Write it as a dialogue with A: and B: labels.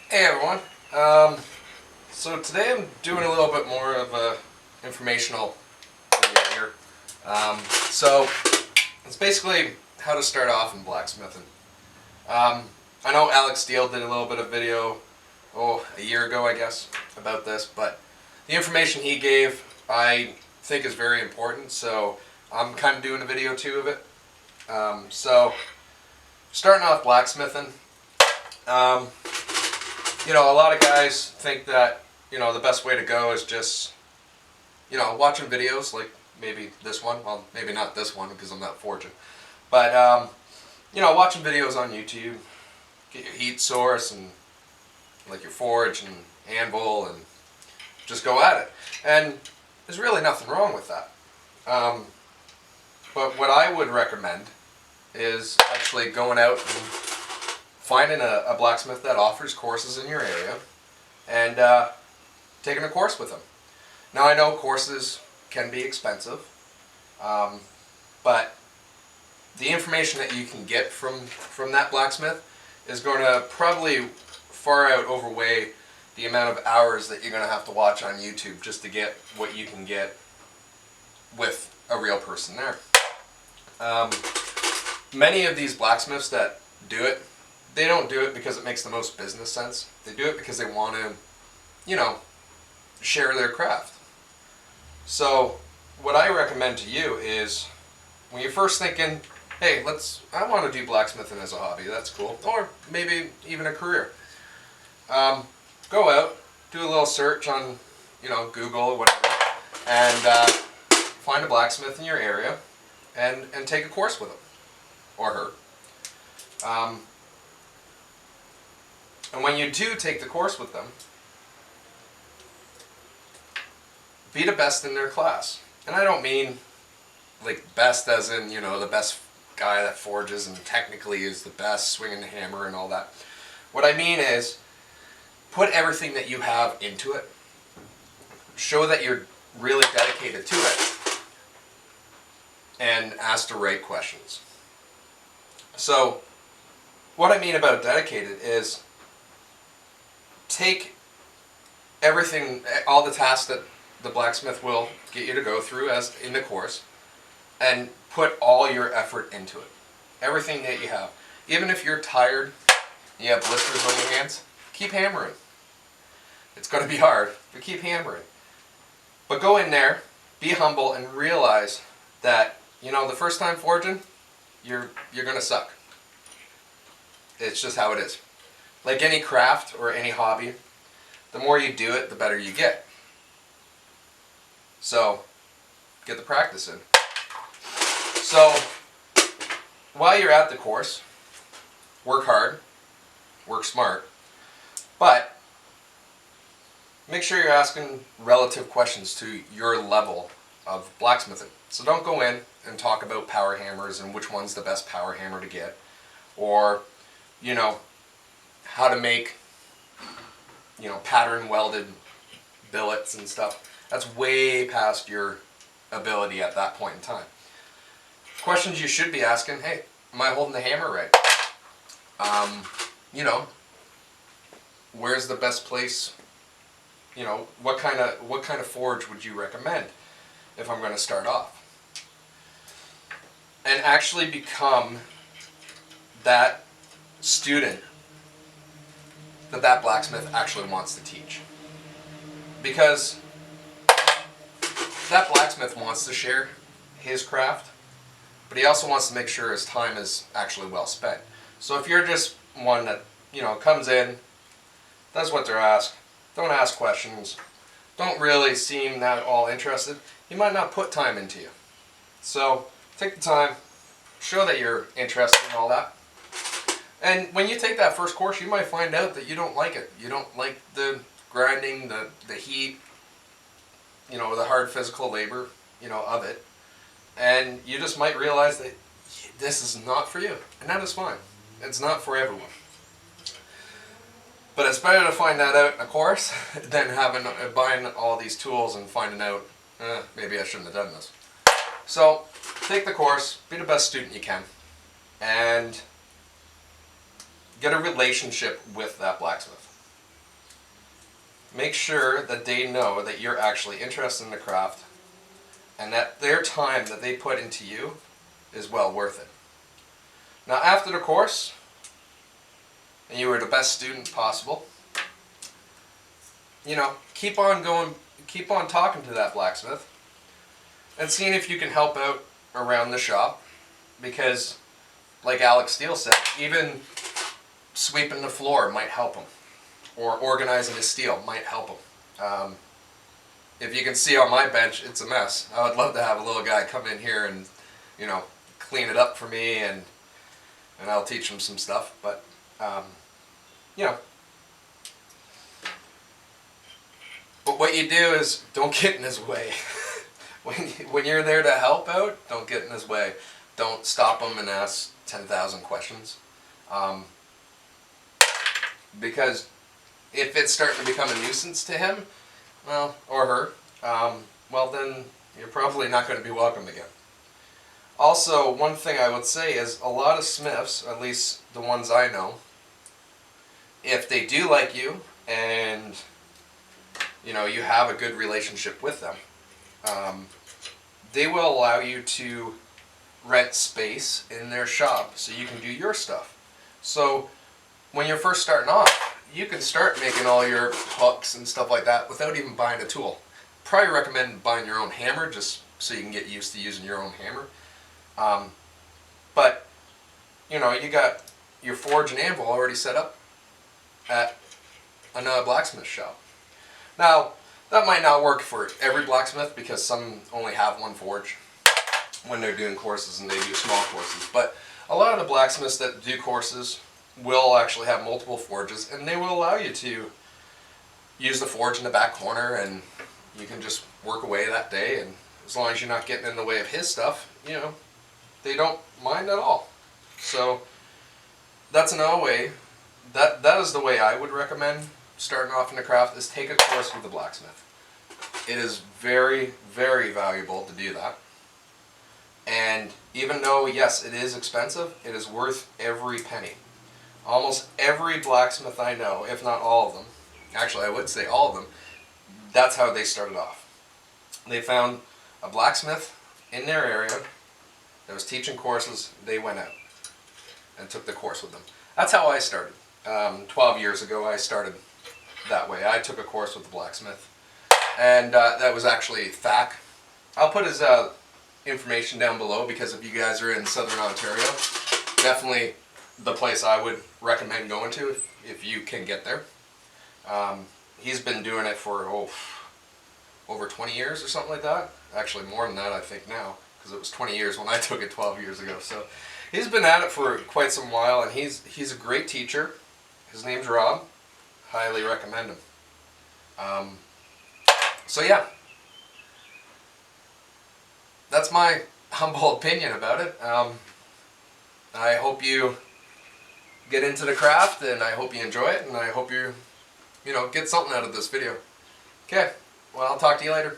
A: Hey everyone. So today I'm doing a little bit more of a informational video here. So it's basically how to start off in blacksmithing. Um, I know Alex Steele did a little bit of video, a year ago I guess, about this, but the information he gave I think is very important, so I'm kind of doing a video too of it. So starting off blacksmithing. Um, a lot of guys think that, the best way to go is just, watching videos like maybe this one. Well, maybe not this one because I'm not forging. But, watching videos on YouTube, get your heat source and like your forge and anvil and just go at it. And there's really nothing wrong with that. But what I would recommend is actually going out and finding a blacksmith that offers courses in your area and taking a course with them. Now I know courses can be expensive, but the information that you can get from that blacksmith is going to probably far out overweigh the amount of hours that you're going to have to watch on YouTube just to get what you can get with a real person there. Many of these blacksmiths that do it, they don't do it because it makes the most business sense. They do it because they want to, share their craft. So what I recommend to you is when you're first thinking, hey, I want to do blacksmithing as a hobby, that's cool, or maybe even a career. Go out, do a little search on, Google or whatever, and find a blacksmith in your area and take a course with him or her. And when you do take the course with them, be the best in their class. And I don't mean like best as in, the best guy that forges and technically is the best swinging the hammer and all that. What I mean is put everything that you have into it. Show that you're really dedicated to it. And ask the right questions. So what I mean about dedicated is take everything, all the tasks that the blacksmith will get you to go through as in the course, and put all your effort into it. Everything that you have. Even if you're tired, you have blisters on your hands, keep hammering. It's going to be hard, but keep hammering. But go in there, be humble, and realize that, the first time forging, you're going to suck. It's just how it is. Like any craft or any hobby, the more you do it, the better you get. So, get the practice in. So, while you're at the course, work hard, work smart, but make sure you're asking relative questions to your level of blacksmithing. So don't go in and talk about power hammers and which one's the best power hammer to get, or, how to make, pattern welded billets and stuff. That's way past your ability at that point in time. Questions you should be asking, hey, am I holding the hammer right? Where's the best place? What kind of forge would you recommend if I'm going to start off? And actually become that student that blacksmith actually wants to teach. Because that blacksmith wants to share his craft, but he also wants to make sure his time is actually well spent. So if you're just one that, comes in, does what they're asked, don't ask questions, don't really seem that all interested, he might not put time into you. So take the time, show that you're interested in all that. And when you take that first course, you might find out that you don't like it. You don't like the grinding, the heat, the hard physical labor, of it. And you just might realize that this is not for you. And that is fine. It's not for everyone. But it's better to find that out in a course than buying all these tools and finding out, maybe I shouldn't have done this. So, take the course, be the best student you can, and get a relationship with that blacksmith. make sure that they know that you're actually interested in the craft and that their time that they put into you is well worth it. Now after the course, and you were the best student possible, keep on going, keep on talking to that blacksmith and seeing if you can help out around the shop, because like Alex Steele said, even sweeping the floor might help him, or organizing his steel might help him. If you can see on my bench, it's a mess. I would love to have a little guy come in here and clean it up for me, and I'll teach him some stuff, but but what you do is don't get in his way. When you're there to help out, don't get in his way. Don't stop him and ask 10,000 questions. Because if it's starting to become a nuisance to him, well, or her, well then you're probably not going to be welcome again. Also, one thing I would say is a lot of smiths, at least the ones I know, if they do like you and you have a good relationship with them, they will allow you to rent space in their shop so you can do your stuff. So when you're first starting off, you can start making all your hooks and stuff like that without even buying a tool. Probably recommend buying your own hammer just so you can get used to using your own hammer. But you got your forge and anvil already set up at another blacksmith shop. Now that might not work for every blacksmith because some only have one forge when they're doing courses and they do small courses, but a lot of the blacksmiths that do courses will actually have multiple forges, and they will allow you to use the forge in the back corner, and you can just work away that day, and as long as you're not getting in the way of his stuff, they don't mind at all. So that's another way. That is the way I would recommend starting off in the craft, is take a course with the blacksmith. It is very, very valuable to do that. And even though, yes, it is expensive, it is worth every penny. Almost every blacksmith I know, if not all of them, actually I would say all of them, that's how they started off. They found a blacksmith in their area that was teaching courses. They went out and took the course with them. That's how I started. 12 years ago I started that way. I took a course with the blacksmith, and that was actually Thack. I'll put his information down below, because if you guys are in Southern Ontario, definitely the place I would recommend going to if you can get there. He's been doing it for over 20 years or something like that. Actually more than that, I think, now, because it was 20 years when I took it 12 years ago. So he's been at it for quite some while, and he's a great teacher. His name's Rob. Highly recommend him. So yeah, that's my humble opinion about it. I hope you get into the craft, and I hope you enjoy it, and I hope you get something out of this video. Okay, well, I'll talk to you later.